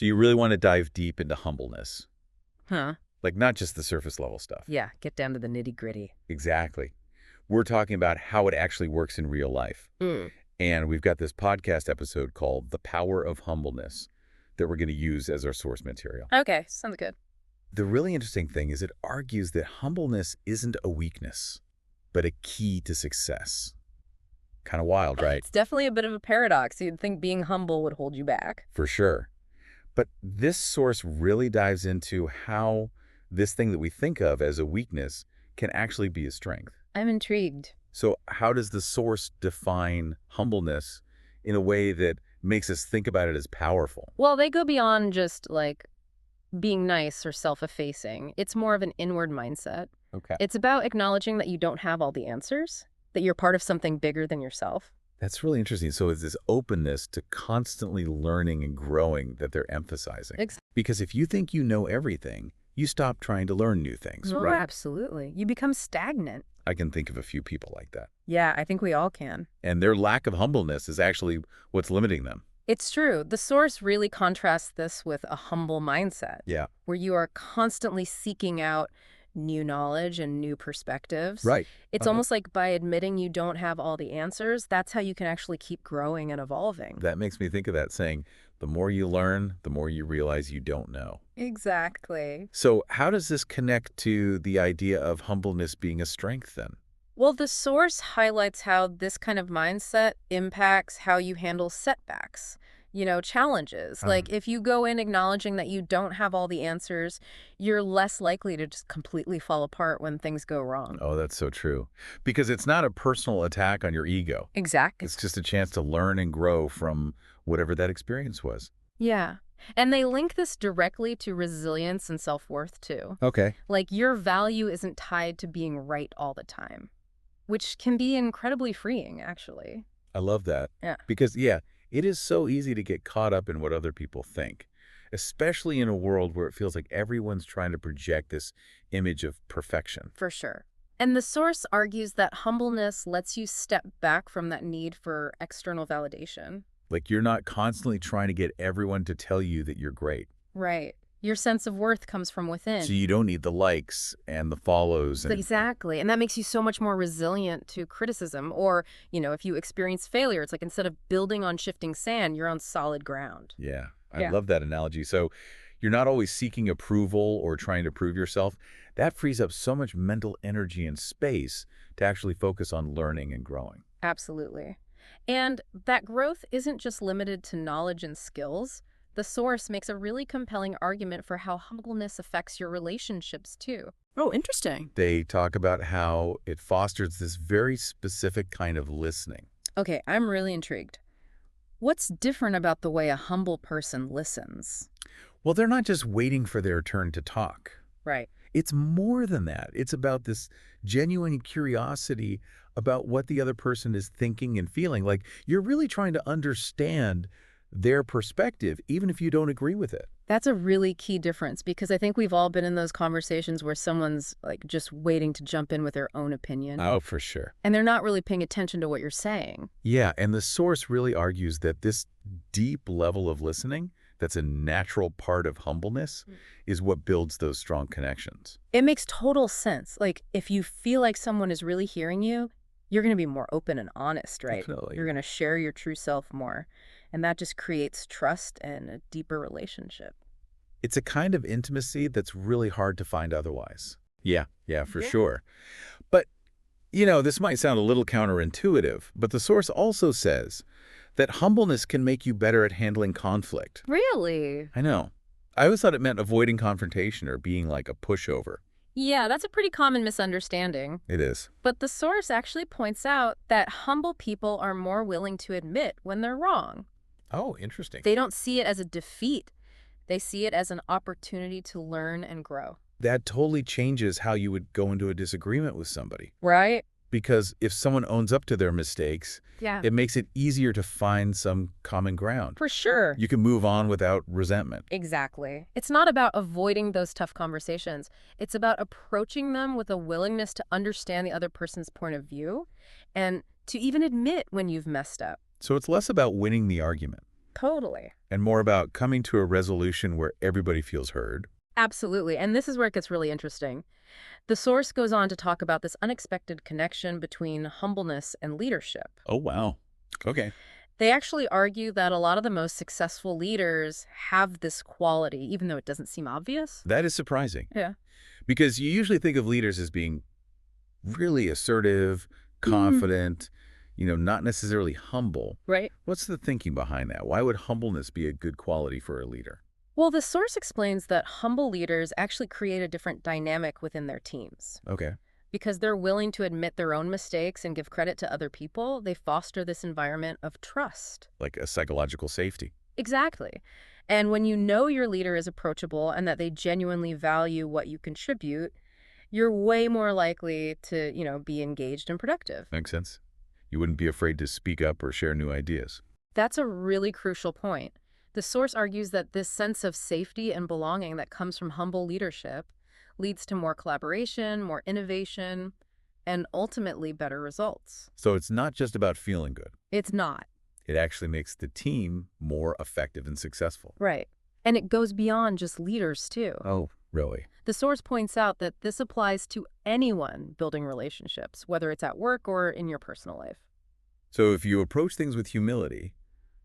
So you really want to dive deep into humbleness. Huh. Like not just the surface level stuff. Yeah, get down to the nitty-gritty. Exactly. We're talking about how it actually works in real life. Mm. And we've got this podcast episode called The Power of Humbleness that we're going to use as our source material. Okay, sounds good. The really interesting thing is it argues that humbleness isn't a weakness, but a key to success. Kind of wild, right? It's definitely a bit of a paradox. You'd think being humble would hold you back. For sure. But this source really dives into how this thing that we think of as a weakness can actually be a strength. I'm intrigued. So how does the source define humbleness in a way that makes us think about it as powerful? Well, they go beyond just, like, being nice or self-effacing. It's more of an inward mindset. Okay. It's about acknowledging that you don't have all the answers, that you're part of something bigger than yourself. That's really interesting. So it's this openness to constantly learning and growing that they're emphasizing. Because if you think you know everything, you stop trying to learn new things, Oh, right? absolutely. You become stagnant. I can think of a few people like that. Yeah, I think we all can. And their lack of humbleness is actually what's limiting them. It's true. The source really contrasts this with a humble mindset. Yeah. Where you are constantly seeking out new knowledge and new perspectives. Right. It's almost like by admitting you don't have all the answers, that's how you can actually keep growing and evolving. That makes me think of that saying, the more you learn, the more you realize you don't know. Exactly. So how does this connect to the idea of humbleness being a strength then? Well, the source highlights how this kind of mindset impacts how you handle setbacks, challenges. Like if you go in acknowledging that you don't have all the answers, you're less likely to just completely fall apart when things go wrong. Oh, that's so true. Because it's not a personal attack on your ego. Exactly. It's just a chance to learn and grow from whatever that experience was. Yeah. And they link this directly to resilience and self-worth, too. Okay. Like your value isn't tied to being right all the time, which can be incredibly freeing, actually. I love that. Yeah. Because, it is so easy to get caught up in what other people think, especially in a world where it feels like everyone's trying to project this image of perfection. For sure. And the source argues that humbleness lets you step back from that need for external validation. Like you're not constantly trying to get everyone to tell you that you're great. Right. Your sense of worth comes from within. So you don't need the likes and the follows. Exactly. And that makes you so much more resilient to criticism. Or, if you experience failure, it's like instead of building on shifting sand, you're on solid ground. Yeah, I love that analogy. So you're not always seeking approval or trying to prove yourself. That frees up so much mental energy and space to actually focus on learning and growing. Absolutely. And that growth isn't just limited to knowledge and skills. The source makes a really compelling argument for how humbleness affects your relationships, too. Oh, interesting. They talk about how it fosters this very specific kind of listening. Okay, I'm really intrigued. What's different about the way a humble person listens? Well, they're not just waiting for their turn to talk. Right. It's more than that. It's about this genuine curiosity about what the other person is thinking and feeling. Like you're really trying to understand their perspective, even if you don't agree with it. That's a really key difference because I think we've all been in those conversations where someone's like just waiting to jump in with their own opinion. Oh, for sure. And they're not really paying attention to what you're saying. Yeah, and the source really argues that this deep level of listening that's a natural part of humbleness is what builds those strong connections. It makes total sense. Like if you feel like someone is really hearing you, you're going to be more open and honest, right? Definitely. You're going to share your true self more. And that just creates trust and a deeper relationship. It's a kind of intimacy that's really hard to find otherwise. Yeah, for sure. But, this might sound a little counterintuitive, but the source also says that humbleness can make you better at handling conflict. Really? I know. I always thought it meant avoiding confrontation or being like a pushover. Yeah, that's a pretty common misunderstanding. It is. But the source actually points out that humble people are more willing to admit when they're wrong. Oh, interesting. They don't see it as a defeat. They see it as an opportunity to learn and grow. That totally changes how you would go into a disagreement with somebody. Right? Because if someone owns up to their mistakes, it makes it easier to find some common ground. For sure. You can move on without resentment. Exactly. It's not about avoiding those tough conversations. It's about approaching them with a willingness to understand the other person's point of view and to even admit when you've messed up. So it's less about winning the argument Totally. And more about coming to a resolution where everybody feels heard. Absolutely. And this is where it gets really interesting. The source goes on to talk about this unexpected connection between humbleness and leadership. Oh, wow. Okay. They actually argue that a lot of the most successful leaders have this quality, even though it doesn't seem obvious. That is surprising Yeah. because you usually think of leaders as being really assertive, Mm. confident, not necessarily humble. Right. What's the thinking behind that? Why would humbleness be a good quality for a leader? Well, the source explains that humble leaders actually create a different dynamic within their teams. Okay. Because they're willing to admit their own mistakes and give credit to other people, they foster this environment of trust. Like a psychological safety. Exactly. And when you know your leader is approachable and that they genuinely value what you contribute, you're way more likely to, be engaged and productive. Makes sense. You wouldn't be afraid to speak up or share new ideas. That's a really crucial point. The source argues that this sense of safety and belonging that comes from humble leadership leads to more collaboration, more innovation, and ultimately better results. So it's not just about feeling good. It's not. It actually makes the team more effective and successful. Right. And it goes beyond just leaders, too. Oh, really? The source points out that this applies to anyone building relationships, whether it's at work or in your personal life. So if you approach things with humility,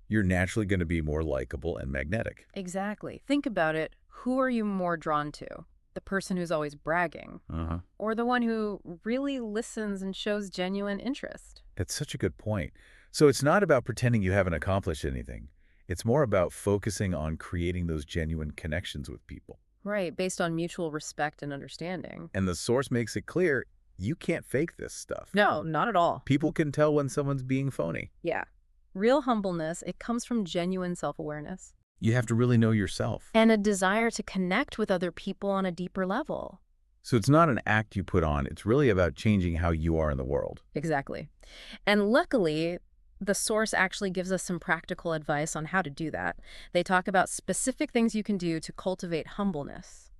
you're naturally going to be more likable and magnetic. Exactly. Think about it. Who are you more drawn to? The person who's always bragging, Uh-huh. or the one who really listens and shows genuine interest? That's such a good point. So it's not about pretending you haven't accomplished anything. It's more about focusing on creating those genuine connections with people. Right, based on mutual respect and understanding. And the source makes it clear you can't fake this stuff. No, not at all. People can tell when someone's being phony. Yeah. Real humbleness, it comes from genuine self-awareness. You have to really know yourself. And a desire to connect with other people on a deeper level. So it's not an act you put on. It's really about changing how you are in the world. Exactly. And luckily, the source actually gives us some practical advice on how to do that. They talk about specific things you can do to cultivate humbleness.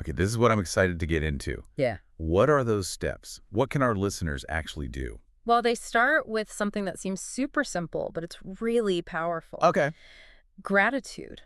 Okay, this is what I'm excited to get into. Yeah. What are those steps? What can our listeners actually do? Well, they start with something that seems super simple, but it's really powerful. Okay. Gratitude.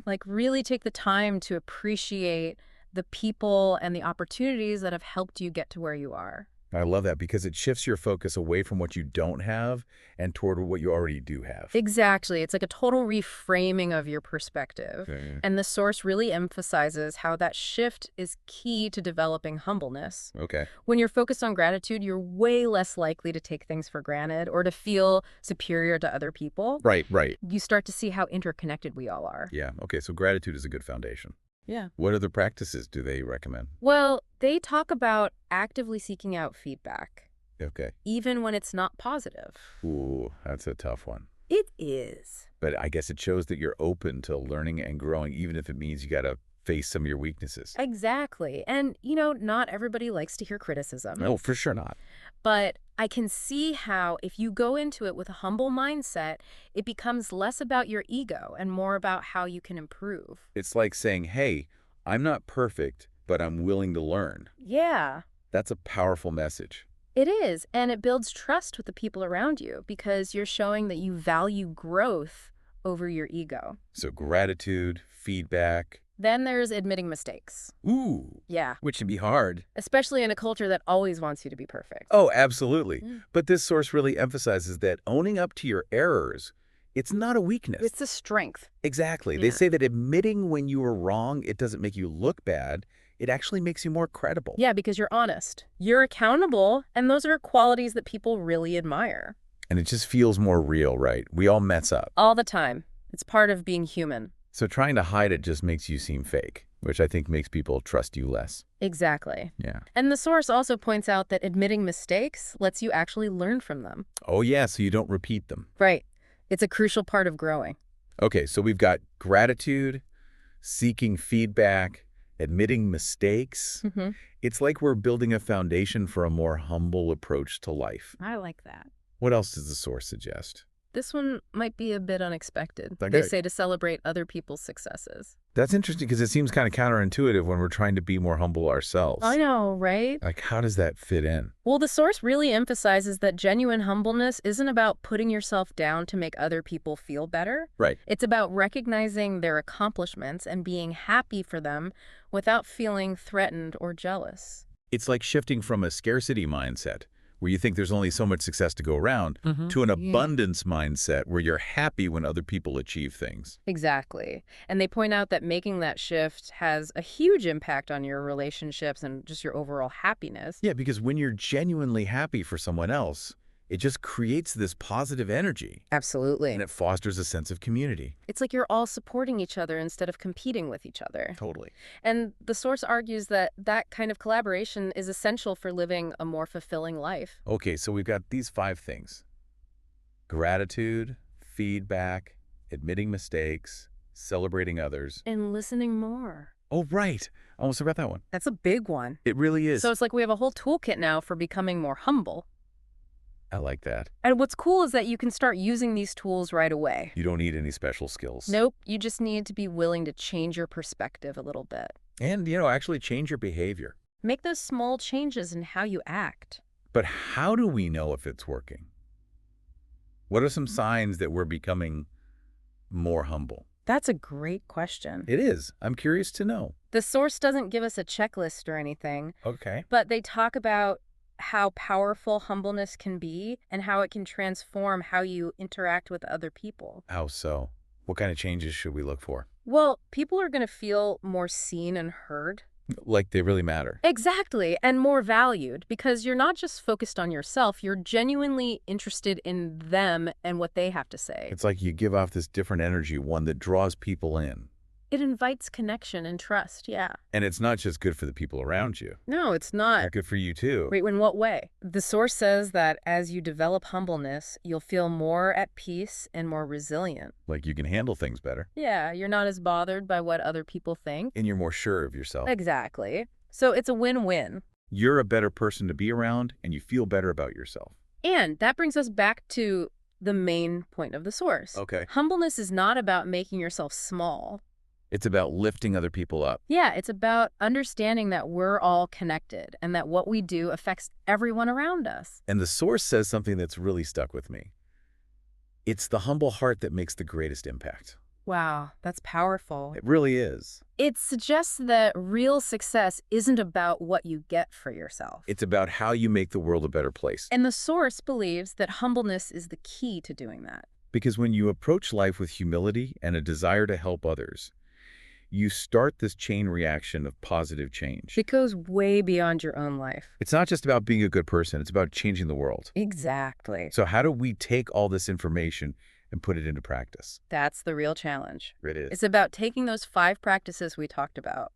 Like really take the time to appreciate the people and the opportunities that have helped you get to where you are. I love that because it shifts your focus away from what you don't have and toward what you already do have. Exactly. It's like a total reframing of your perspective. Okay. And the source really emphasizes how that shift is key to developing humbleness. Okay. When you're focused on gratitude, you're way less likely to take things for granted or to feel superior to other people. Right. You start to see how interconnected we all are. Yeah. Okay, so gratitude is a good foundation. Yeah. What other practices do they recommend? Well, they talk about actively seeking out feedback, Okay. even when it's not positive. Ooh, that's a tough one. It is. But I guess it shows that you're open to learning and growing, even if it means you got to face some of your weaknesses. Exactly. And, not everybody likes to hear criticism. No, for sure not. But I can see how if you go into it with a humble mindset, it becomes less about your ego and more about how you can improve. It's like saying, hey, I'm not perfect, but I'm willing to learn. Yeah, That's a powerful message. it is. And it builds trust with the people around you because you're showing that you value growth over your ego. So gratitude, feedback. Then there's admitting mistakes. Ooh. Yeah, Which can be hard. especially in a culture that always wants you to be perfect. Oh, absolutely. Mm. But this source really emphasizes that owning up to your errors, it's not a weakness. It's a strength. Exactly. Yeah. They say that admitting when you were wrong, it doesn't make you look bad. It actually makes you more credible. Yeah, because you're honest. You're accountable, and those are qualities that people really admire. And it just feels more real, right? We all mess up. All the time. It's part of being human. So trying to hide it just makes you seem fake, which I think makes people trust you less. Exactly. Yeah. And the source also points out that admitting mistakes lets you actually learn from them. Oh, yeah, so you don't repeat them. Right. It's a crucial part of growing. Okay, so we've got gratitude, seeking feedback, admitting mistakes. It's like we're building a foundation for a more humble approach to life. I like that. What else does the source suggest? This one might be a bit unexpected. They Okay. say to celebrate other people's successes. That's interesting because it seems kind of counterintuitive when we're trying to be more humble I ourselves. know, right? Like, how does that fit in? Well, the source really emphasizes that genuine humbleness isn't about putting yourself down to make other people feel better. Right. It's about recognizing their accomplishments and being happy for them without feeling threatened or jealous. It's like shifting from a scarcity mindset, where you think there's only so much success to go around, to an Yeah. abundance mindset where you're happy when other people achieve things. Exactly. And they point out that making that shift has a huge impact on your relationships and just your overall happiness. Yeah, because when you're genuinely happy for someone else, it just creates this positive energy, Absolutely. and it fosters a sense of community. It's like you're all supporting each other instead of competing with each other. Totally. And the source argues that that kind of collaboration is essential for living a more fulfilling life. Okay, so we've got these 5 things: gratitude, feedback, admitting mistakes, celebrating others. And listening more. Oh, right. I almost forgot that one. That's a big one. It really is. So it's like we have a whole toolkit now for becoming more humble. I like that. And what's cool is that you can start using these tools right away. You don't need any special skills. Nope, you just need to be willing to change your perspective a little bit. And, actually change your behavior. Make those small changes in how you act. But how do we know if it's working? What are some signs that we're becoming more humble? That's a great question. It is. I'm curious to know. The source doesn't give us a checklist or anything, Okay. but they talk about how powerful humbleness can be and how it can transform how you interact with other people. How so? What kind of changes should we look for? Well, people are going to feel more seen and heard. Like they really matter. Exactly, and more valued, because you're not just focused on yourself, you're genuinely interested in them and what they have to say. It's like you give off this different energy, one that draws people in. It invites connection and trust, yeah. And it's not just good for the people around you. No, it's not. It's good for you too. Wait, in what way? The source says that as you develop humbleness, you'll feel more at peace and more resilient. Like you can handle things better. Yeah, you're not as bothered by what other people think. And you're more sure of yourself. Exactly. So it's a win-win. You're a better person to be around and you feel better about yourself. And that brings us back to the main point of the source. Okay. Humbleness is not about making yourself small. It's about lifting other people up. Yeah, it's about understanding that we're all connected and that what we do affects everyone around us. And the source says something that's really stuck with me. It's the humble heart that makes the greatest impact. Wow, that's powerful. It really is. It suggests that real success isn't about what you get for yourself. It's about how you make the world a better place. And the source believes that humbleness is the key to doing that. Because when you approach life with humility and a desire to help others, you start this chain reaction of positive change. It goes way beyond your own life. It's not just about being a good person, it's about changing the world. Exactly. So how do we take all this information and put it into practice? That's the real challenge. It is. It's about taking those 5 practices we talked about: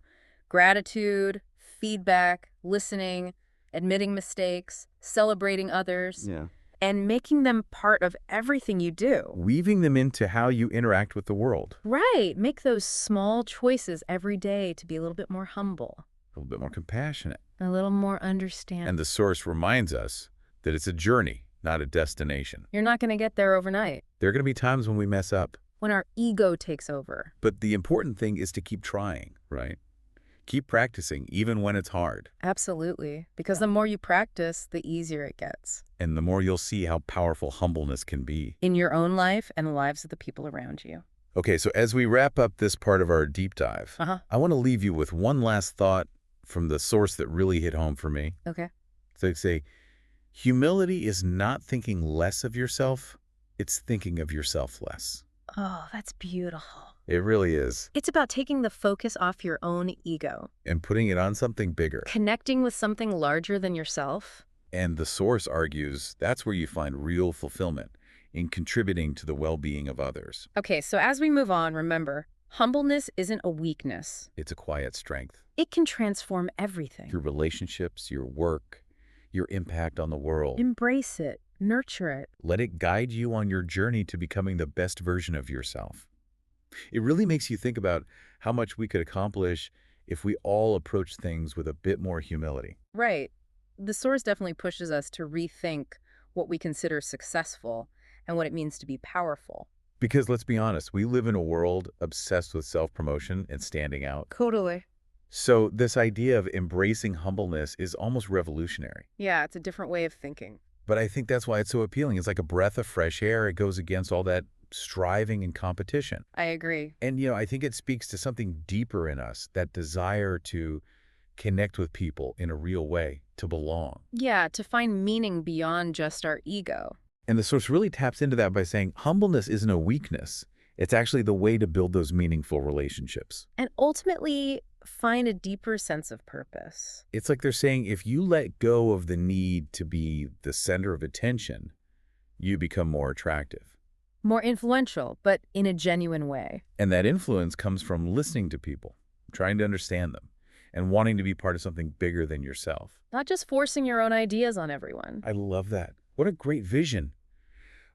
gratitude, feedback, listening, admitting mistakes, celebrating others, Yeah. and making them part of everything you do. Weaving them into how you interact with the world. Right. Make those small choices every day to be a little bit more humble, A little bit more compassionate. a little more understanding. And the source reminds us that it's a journey, not a destination. You're not going to get there overnight, There are going to be times when we mess up. when our ego takes over. But the important thing is to keep trying, right? Keep practicing, even when it's hard. Absolutely. Because the more you practice, the easier it gets. And the more you'll see how powerful humbleness can be. In your own life and the lives of the people around you. Okay, so as we wrap up this part of our deep dive, Uh-huh. I want to leave you with one last thought from the source that really hit home for me. Okay. So they say, humility is not thinking less of yourself, it's thinking of yourself less. Oh, that's beautiful. It really is. It's about taking the focus off your own ego, And putting it on something bigger. connecting with something larger than yourself. And the source argues that's where you find real fulfillment, in contributing to the well-being of others. Okay, so as we move on, remember, humbleness isn't a weakness. It's a quiet strength. It can transform everything. Your relationships, your work, your impact on the world. Embrace it. Nurture it. Let it guide you on your journey to becoming the best version of yourself. It really makes you think about how much we could accomplish if we all approach things with a bit more humility. Right. The source definitely pushes us to rethink what we consider successful and what it means to be powerful. Because let's be honest, we live in a world obsessed with self-promotion and standing out. Totally. So this idea of embracing humbleness is almost revolutionary. Yeah, it's a different way of thinking. But I think that's why it's so appealing. It's like a breath of fresh air. It goes against all that striving and competition. I agree. And, I think it speaks to something deeper in us, that desire to connect with people in a real way, to belong. Yeah, to find meaning beyond just our ego. And the source really taps into that by saying humbleness isn't a weakness. It's actually the way to build those meaningful relationships. And ultimately, find a deeper sense of purpose. It's like they're saying if you let go of the need to be the center of attention, you become more attractive. More influential, but in a genuine way. And that influence comes from listening to people, trying to understand them, and wanting to be part of something bigger than yourself. Not just forcing your own ideas on everyone. I love that. What a great vision.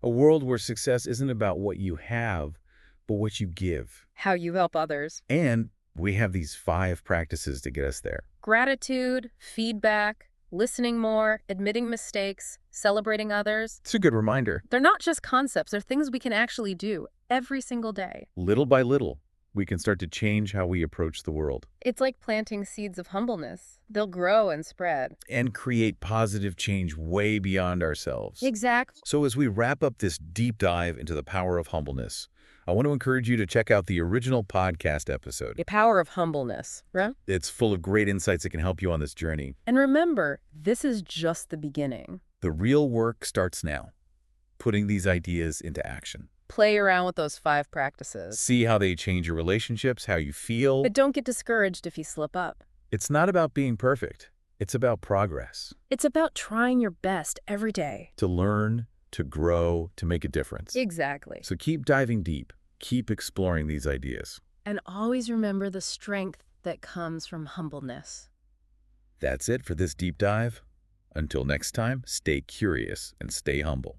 A world where success isn't about what you have, but what you give. How you help others. And we have these 5 practices to get us there. Gratitude, feedback, listening more, admitting mistakes, celebrating others. It's a good reminder. They're not just concepts, they're things we can actually do every single day. Little by little, we can start to change how we approach the world. It's like planting seeds of humbleness. They'll grow and spread. And create positive change way beyond ourselves. Exactly. So as we wrap up this deep dive into the power of humbleness, I want to encourage you to check out the original podcast episode. The power of humbleness, right? It's full of great insights that can help you on this journey. And remember, this is just the beginning. The real work starts now, putting these ideas into action. Play around with those 5 practices. See how they change your relationships, how you feel. But don't get discouraged if you slip up. It's not about being perfect. It's about progress. It's about trying your best every day. To learn, to grow, to make a difference. Exactly. So keep diving deep. Keep exploring these ideas. And always remember the strength that comes from humbleness. That's it for this deep dive. Until next time, stay curious and stay humble.